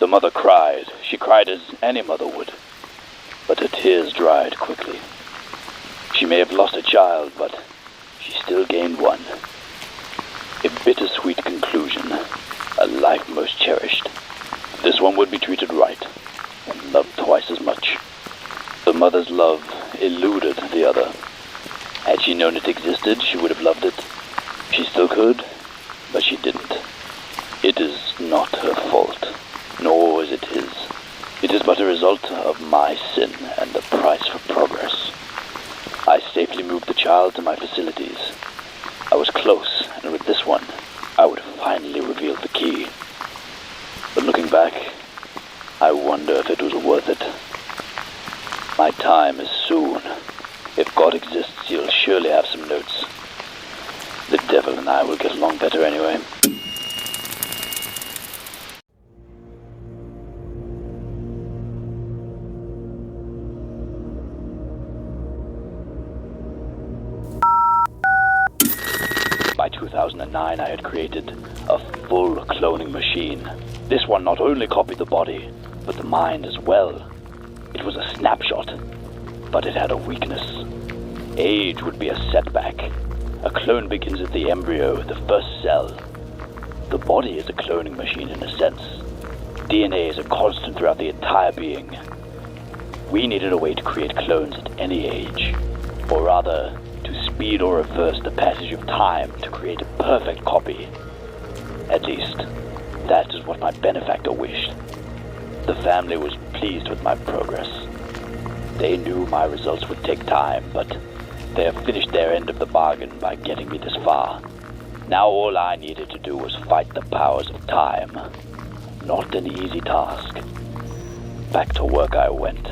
The mother cried. She cried as any mother would, but her tears dried quickly. She may have lost a child, but she still gained one. A bittersweet conclusion, a life most cherished. This one would be treated right, and loved twice as much. The mother's love eluded the other. Had she known it existed, she would have loved it. She still could, but she didn't. It is not her fault, nor is it his. It is but a result of my sin and the price for progress. I safely moved the child to my facilities. I was close, and with this one, I would have finally revealed the key. But looking back, I wonder if it was worth it. My time is soon. If God exists, he'll surely have some notes. The devil and I will get along better anyway. By 2009, I had created a full cloning machine. This one not only copied the body, but the mind as well. It was a snapshot, but it had a weakness. Age would be a setback. A clone begins at the embryo, the first cell. The body is a cloning machine in a sense. DNA is a constant throughout the entire being. We needed a way to create clones at any age, or rather, to speed or reverse the passage of time to create a perfect copy. At least, that is what my benefactor wished. The family was pleased with my progress. They knew my results would take time, but they have finished their end of the bargain by getting me this far. Now all I needed to do was fight the powers of time. Not an easy task. Back to work I went.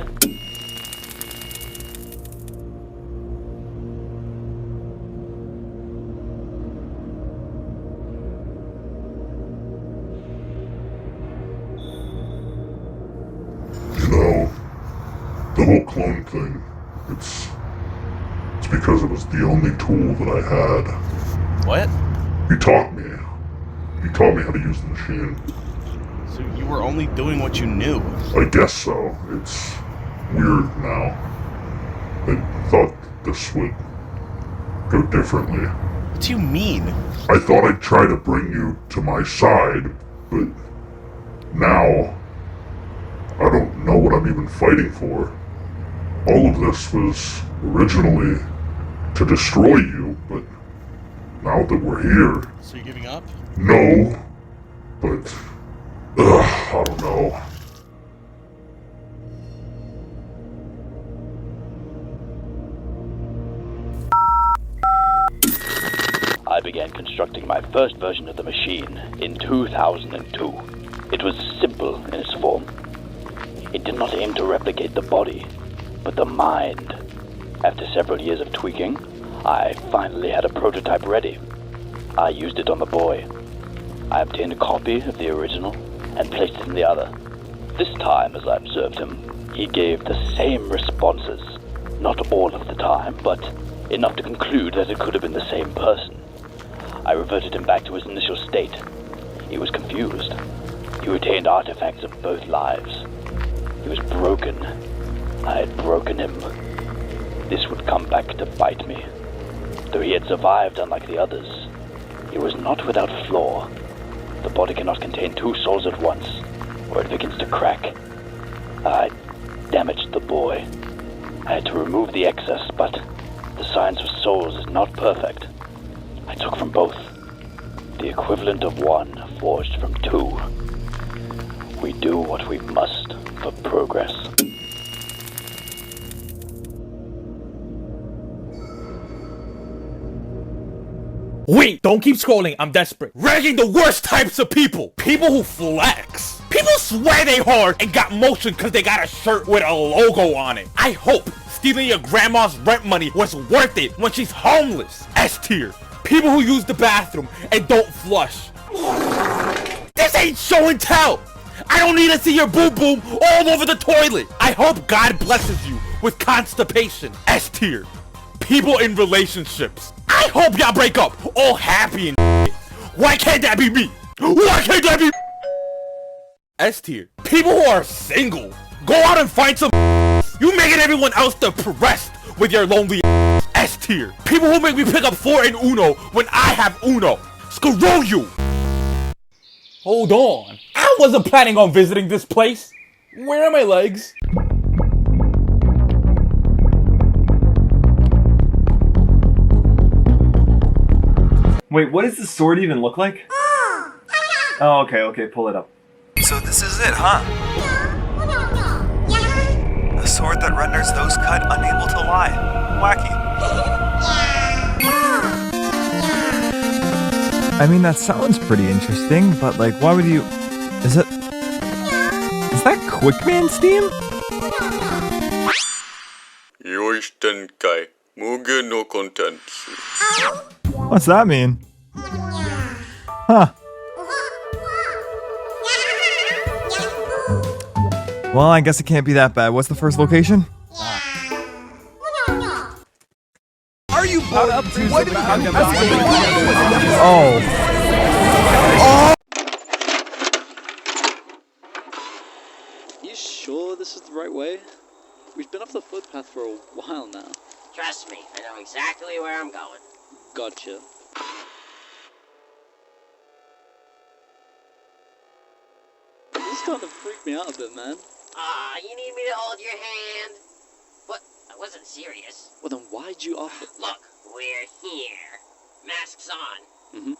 The whole clone thing, it's because it was the only tool that I had. What? He taught me. He taught me how to use the machine. So you were only doing what you knew? I guess so. It's weird now. I thought this would go differently. What do you mean? I thought I'd try to bring you to my side, but now I don't know what I'm even fighting for. All of this was originally to destroy you, but now that we're here... So you're giving up? No, but... I don't know. I began constructing my first version of the machine in 2002. It was simple in its form. It did not aim to replicate the body, but the mind. After several years of tweaking, I finally had a prototype ready. I used it on the boy. I obtained a copy of the original and placed it in the other. This time, as I observed him, he gave the same responses. Not all of the time, but enough to conclude that it could have been the same person. I reverted him back to his initial state. He was confused. He retained artifacts of both lives. He was broken. I had broken him. This would come back to bite me. Though he had survived unlike the others, he was not without flaw. The body cannot contain two souls at once, or it begins to crack. I damaged the boy. I had to remove the excess, but the science of souls is not perfect. I took from both, the equivalent of one forged from two. We do what we must for progress. Wait, don't keep scrolling, I'm desperate. Ranking the worst types of people. People who flex. People swear they hard and got motion cause they got a shirt with a logo on it. I hope stealing your grandma's rent money was worth it when she's homeless. S tier. People who use the bathroom and don't flush. This ain't show and tell. I don't need to see your boom boom all over the toilet. I hope God blesses you with constipation. S tier. People in relationships. I hope y'all break up all happy and shit. Why can't that be me? Why can't that be S tier? People who are single, go out and find some. You making everyone else depressed with your lonely S tier. People who make me pick up 4 in Uno when I have Uno. Screw you! Hold on. I wasn't planning on visiting this place. Where are my legs? Wait, what does the sword even look like? Oh, okay, pull it up. So this is it, huh? A sword that renders those cut unable to lie. Wacky. I mean, that sounds pretty interesting, but like, why would you... Is that Quickman Steam? Yoshitenkai, Muge no Kontentsu. What's that mean? Huh. Well, I guess it can't be that bad. What's the first location? Are you both up to what Oh. You sure this is the right way? We've been off the footpath for a while now. Trust me, I know exactly where I'm going. Gotcha. This kind of freaked me out a bit, man. Ah, you need me to hold your hand? What? I wasn't serious. Well, then why'd you offer? Look, we're here. Masks on. Mm-hmm.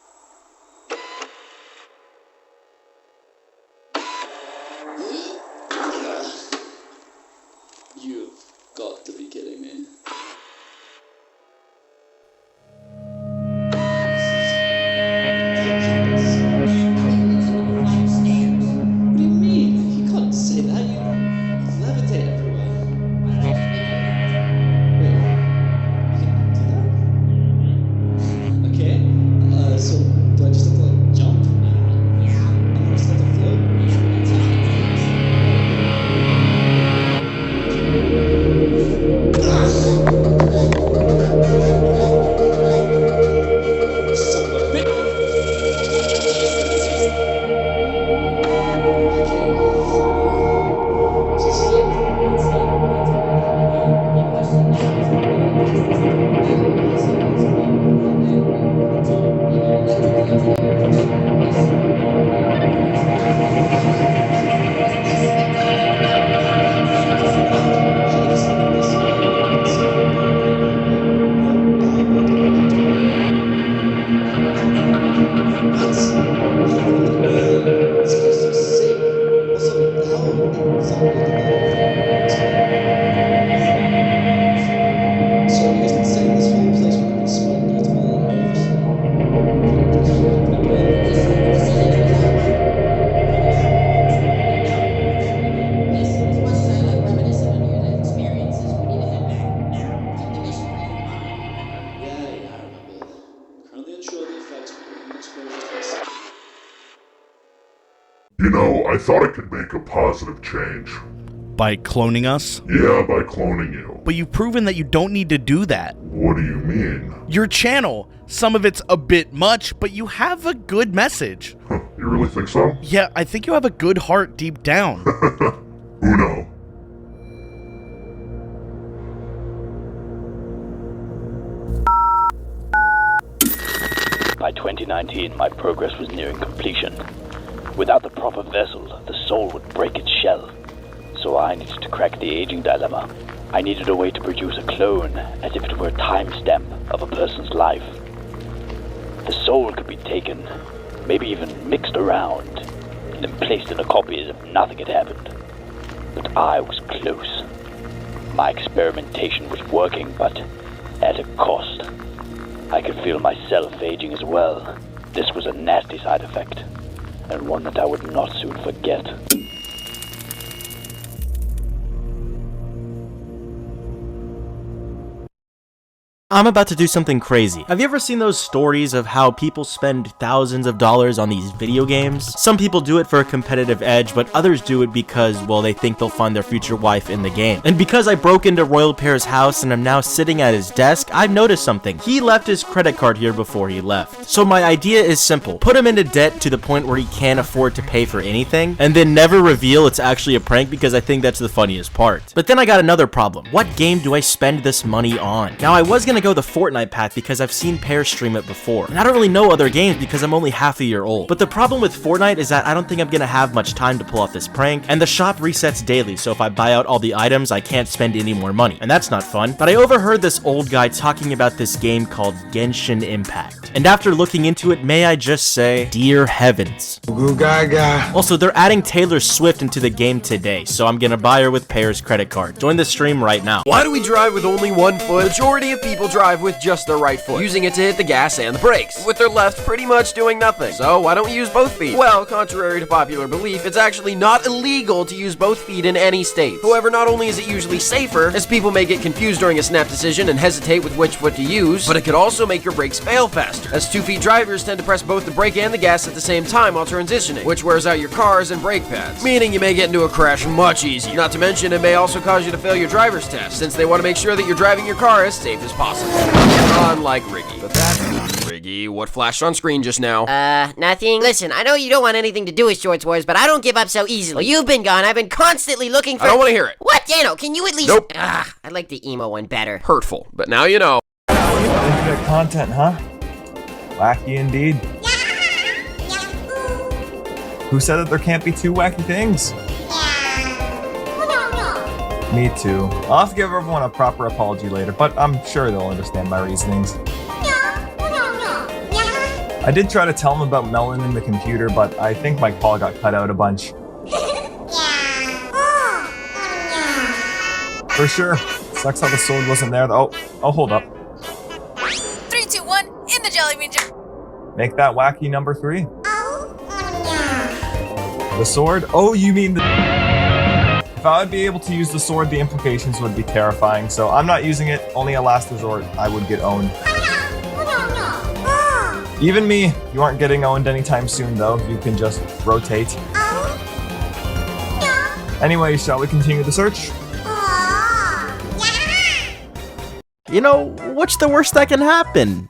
You've got to be kidding me. What do you mean? You can't say that. You levitate everywhere. Wait, you can do that? Okay. So do I just have to like jump? Yeah. And then I just have to float? Son of a bitch! You know, I thought I could make a positive change. By cloning us? Yeah, by cloning you. But you've proven that you don't need to do that. What do you mean? Your channel. Some of it's a bit much, but you have a good message. You really think so? Yeah, I think you have a good heart deep down. Uno. By 2019, my progress was nearing completion. Without the proper vessel, the soul would break its shell. So I needed to crack the aging dilemma. I needed a way to produce a clone, as if it were a timestamp of a person's life. The soul could be taken, maybe even mixed around, and then placed in a copy as if nothing had happened. But I was close. My experimentation was working, but at a cost. I could feel myself aging as well. This was a nasty side effect, and one that I would not soon forget. I'm about to do something crazy. Have you ever seen those stories of how people spend thousands of dollars on these video games? Some people do it for a competitive edge, but others do it because, well, they think they'll find their future wife in the game. And because I broke into Royal Pear's house and I'm now sitting at his desk, I've noticed something. He left his credit card here before he left. So my idea is simple. Put him into debt to the point where he can't afford to pay for anything, and then never reveal it's actually a prank, because I think that's the funniest part. But then I got another problem. What game do I spend this money on? Now, I was gonna go the Fortnite path because I've seen Pear stream it before, and I don't really know other games because I'm only half a year old. But the problem with Fortnite is that I don't think I'm gonna have much time to pull off this prank, and the shop resets daily, so if I buy out all the items, I can't spend any more money, and that's not fun. But I overheard this old guy talking about this game called Genshin Impact, and after looking into it, may I just say, dear heavens. Also, they're adding Taylor Swift into the game today, so I'm gonna buy her with Pear's credit card. Join the stream right now. Why do we drive with only one foot? Majority of people drive with just their right foot, using it to hit the gas and the brakes, with their left pretty much doing nothing. So why don't we use both feet? Well, contrary to popular belief, it's actually not illegal to use both feet in any state. However, not only is it usually safer, as people may get confused during a snap decision and hesitate with which foot to use, but it could also make your brakes fail faster, as 2-feet drivers tend to press both the brake and the gas at the same time while transitioning, which wears out your cars and brake pads, meaning you may get into a crash much easier. Not to mention, it may also cause you to fail your driver's test, since they want to make sure that you're driving your car as safe as possible. Unlike Riggy. But that's Riggy. What flashed on screen just now? Nothing. Listen, I know you don't want anything to do with Shorts Wars, but I don't give up so easily. Well, you've been gone. I've been constantly looking for— I don't want to hear it. What, Dano? Can you at least— Nope. I like the emo one better. Hurtful. But now you know. Internet content, huh? Wacky indeed. Who said that there can't be two wacky things? Me too. I'll have to give everyone a proper apology later, but I'm sure they'll understand my reasonings. I did try to tell them about Melon in the computer, but I think my call got cut out a bunch. For sure. Sucks how the sword wasn't there though. Oh, hold up. 3, 2, 1, in the jelly bean jar. Make that wacky number 3. The sword? Oh, you mean the... If I would be able to use the sword, the implications would be terrifying, so I'm not using it. Only a last resort. I would get owned. Even me, you aren't getting owned anytime soon though. You can just rotate. Anyway, shall we continue the search? You know, what's the worst that can happen?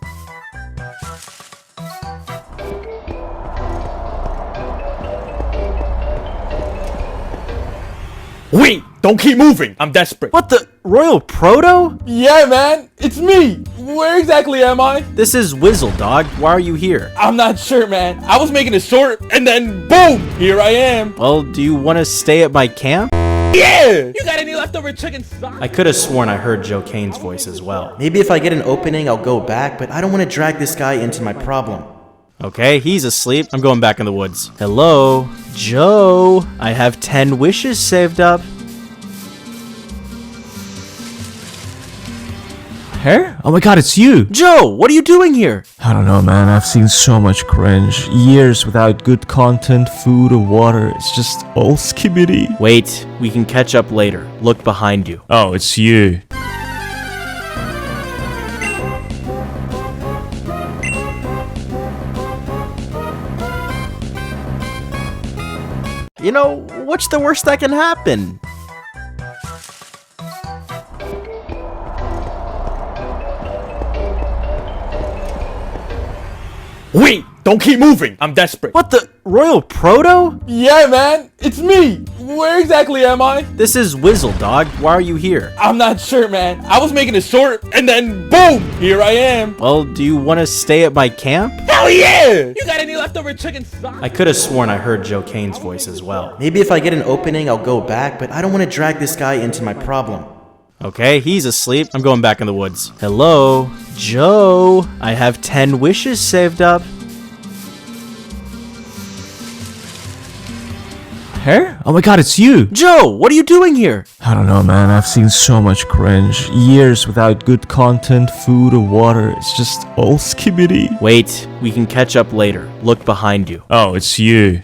Wait! Don't keep moving! I'm desperate. What the? Royal Proto? Yeah, man! It's me! Where exactly am I? This is Wizzle, dog. Why are you here? I'm not sure, man. I was making a short, and then boom! Here I am. Well, do you want to stay at my camp? Yeah! You got any leftover chicken stock? I could have sworn I heard Joe Kane's voice as well. Maybe if I get an opening, I'll go back, but I don't want to drag this guy into my problem. Okay, he's asleep. I'm going back in the woods. Hello? Joe? I have 10 wishes saved up. Her? Oh my god, it's you! Joe, what are you doing here? I don't know, man. I've seen so much cringe. Years without good content, food, or water. It's just all skibbity. Wait, we can catch up later. Look behind you. Oh, it's you. You know, what's the worst that can happen? Wait! Don't keep moving! I'm desperate. What the? Royal Proto? Yeah, man! It's me! Where exactly am I? This is Wizzle, dog. Why are you here? I'm not sure, man. I was making a short, and then boom! Here I am. Well, do you want to stay at my camp? Hell yeah! You got any leftover chicken stock? I could have sworn I heard Joe Kane's voice as well. Maybe if I get an opening, I'll go back, but I don't want to drag this guy into my problem. Okay, he's asleep. I'm going back in the woods. Hello? Joe? I have 10 wishes saved up. Her? Oh my god, it's you! Joe, what are you doing here? I don't know, man. I've seen so much cringe. Years without good content, food, or water. It's just all skibbity. Wait, we can catch up later. Look behind you. Oh, it's you.